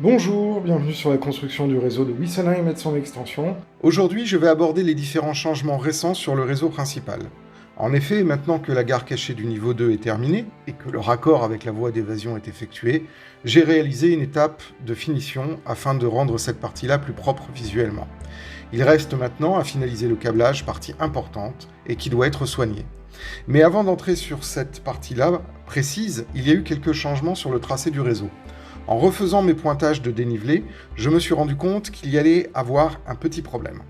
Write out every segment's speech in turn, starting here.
Bonjour, bienvenue sur la construction du réseau de Wessenheim et de son extension. Aujourd'hui, je vais aborder les différents changements récents sur le réseau principal. En effet, maintenant que la gare cachée du niveau 2 est terminée et que le raccord avec la voie d'évasion est effectué, j'ai réalisé une étape de finition afin de rendre cette partie-là plus propre visuellement. Il reste maintenant à finaliser le câblage, partie importante et qui doit être soignée. Mais avant d'entrer sur cette partie-là précise, il y a eu quelques changements sur le tracé du réseau. En refaisant mes pointages de dénivelé, je me suis rendu compte qu'il y allait avoir un petit problème.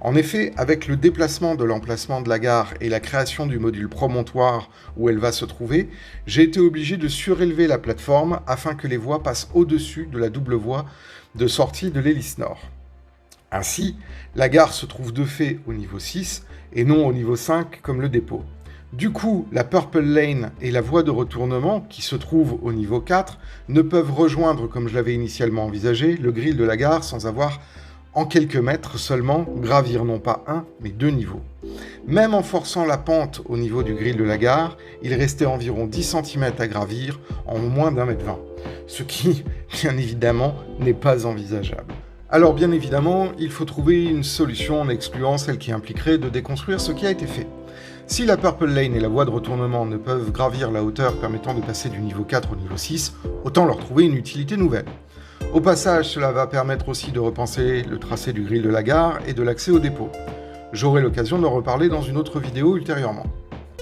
En effet, avec le déplacement de l'emplacement de la gare et la création du module promontoire où elle va se trouver, j'ai été obligé de surélever la plateforme afin que les voies passent au-dessus de la double voie de sortie de l'hélice nord. Ainsi, la gare se trouve de fait au niveau 6 et non au niveau 5 comme le dépôt. Du coup, la Purple Lane et la voie de retournement, qui se trouvent au niveau 4, ne peuvent rejoindre, comme je l'avais initialement envisagé, le grill de la gare sans avoir, en quelques mètres seulement, gravir non pas un, mais deux niveaux. Même en forçant la pente au niveau du grill de la gare, il restait environ 10 cm à gravir en moins d'1,20 m, ce qui, bien évidemment, n'est pas envisageable. Alors bien évidemment, il faut trouver une solution en excluant celle qui impliquerait de déconstruire ce qui a été fait. Si la Purple Lane et la voie de retournement ne peuvent gravir la hauteur permettant de passer du niveau 4 au niveau 6, autant leur trouver une utilité nouvelle. Au passage, cela va permettre aussi de repenser le tracé du grill de la gare et de l'accès au dépôt. J'aurai l'occasion d'en reparler dans une autre vidéo ultérieurement.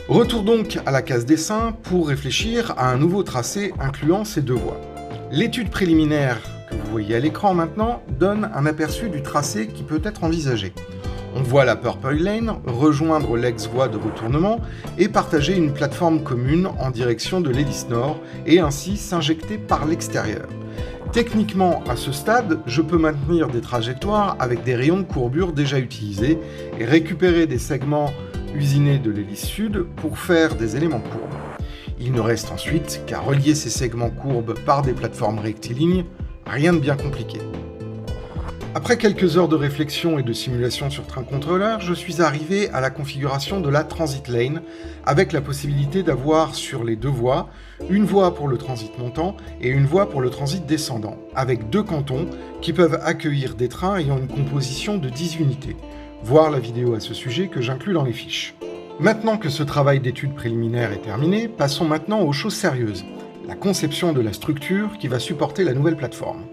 Retour donc à la case dessin pour réfléchir à un nouveau tracé incluant ces deux voies. L'étude préliminaire que vous voyez à l'écran maintenant donne un aperçu du tracé qui peut être envisagé. On voit la Purple Lane rejoindre l'ex-voie de retournement et partager une plateforme commune en direction de l'hélice nord et ainsi s'injecter par l'extérieur. Techniquement, à ce stade, je peux maintenir des trajectoires avec des rayons de courbure déjà utilisés et récupérer des segments usinés de l'hélice sud pour faire des éléments courbes. Il ne reste ensuite qu'à relier ces segments courbes par des plateformes rectilignes, rien de bien compliqué. Après quelques heures de réflexion et de simulation sur train contrôleur, je suis arrivé à la configuration de la Transit Lane, avec la possibilité d'avoir sur les deux voies, une voie pour le transit montant et une voie pour le transit descendant, avec deux cantons qui peuvent accueillir des trains ayant une composition de 10 unités. Voir la vidéo à ce sujet que j'inclus dans les fiches. Maintenant que ce travail d'étude préliminaire est terminé, passons maintenant aux choses sérieuses, la conception de la structure qui va supporter la nouvelle plateforme.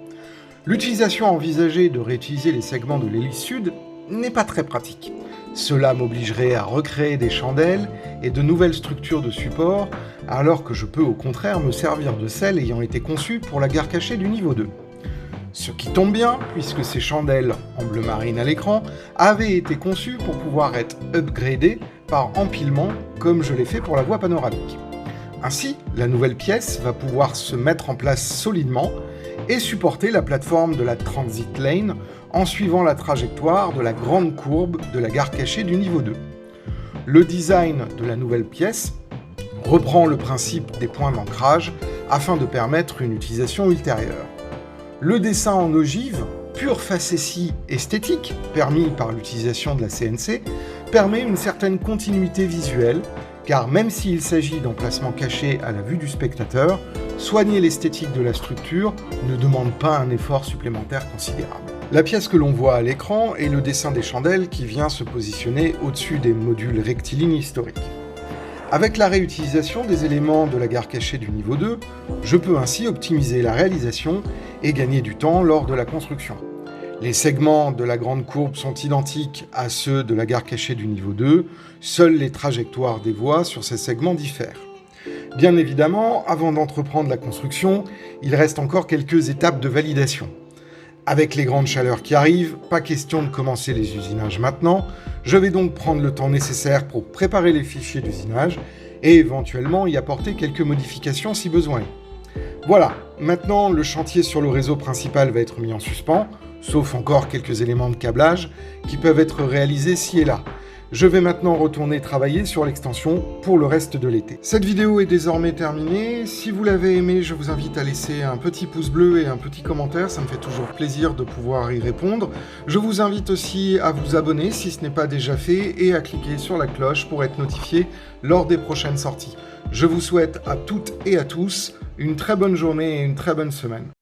L'utilisation envisagée de réutiliser les segments de l'hélice sud n'est pas très pratique. Cela m'obligerait à recréer des chandelles et de nouvelles structures de support, alors que je peux au contraire me servir de celles ayant été conçues pour la gare cachée du niveau 2. Ce qui tombe bien, puisque ces chandelles en bleu marine à l'écran avaient été conçues pour pouvoir être upgradées par empilement, comme je l'ai fait pour la voie panoramique. Ainsi, la nouvelle pièce va pouvoir se mettre en place solidement et supporter la plateforme de la Transit Lane en suivant la trajectoire de la grande courbe de la gare cachée du niveau 2. Le design de la nouvelle pièce reprend le principe des points d'ancrage afin de permettre une utilisation ultérieure. Le dessin en ogive, pure facétie esthétique, permis par l'utilisation de la CNC, permet une certaine continuité visuelle, car même s'il s'agit d'emplacements cachés à la vue du spectateur, soigner l'esthétique de la structure ne demande pas un effort supplémentaire considérable. La pièce que l'on voit à l'écran est le dessin des chandelles qui vient se positionner au-dessus des modules rectilignes historiques. Avec la réutilisation des éléments de la gare cachée du niveau 2, je peux ainsi optimiser la réalisation et gagner du temps lors de la construction. Les segments de la grande courbe sont identiques à ceux de la gare cachée du niveau 2, seules les trajectoires des voies sur ces segments diffèrent. Bien évidemment, avant d'entreprendre la construction, il reste encore quelques étapes de validation. Avec les grandes chaleurs qui arrivent, pas question de commencer les usinages maintenant, je vais donc prendre le temps nécessaire pour préparer les fichiers d'usinage et éventuellement y apporter quelques modifications si besoin. Voilà, maintenant le chantier sur le réseau principal va être mis en suspens, sauf encore quelques éléments de câblage qui peuvent être réalisés ci et là. Je vais maintenant retourner travailler sur l'extension pour le reste de l'été. Cette vidéo est désormais terminée. Si vous l'avez aimée, je vous invite à laisser un petit pouce bleu et un petit commentaire. Ça me fait toujours plaisir de pouvoir y répondre. Je vous invite aussi à vous abonner si ce n'est pas déjà fait et à cliquer sur la cloche pour être notifié lors des prochaines sorties. Je vous souhaite à toutes et à tous une très bonne journée et une très bonne semaine.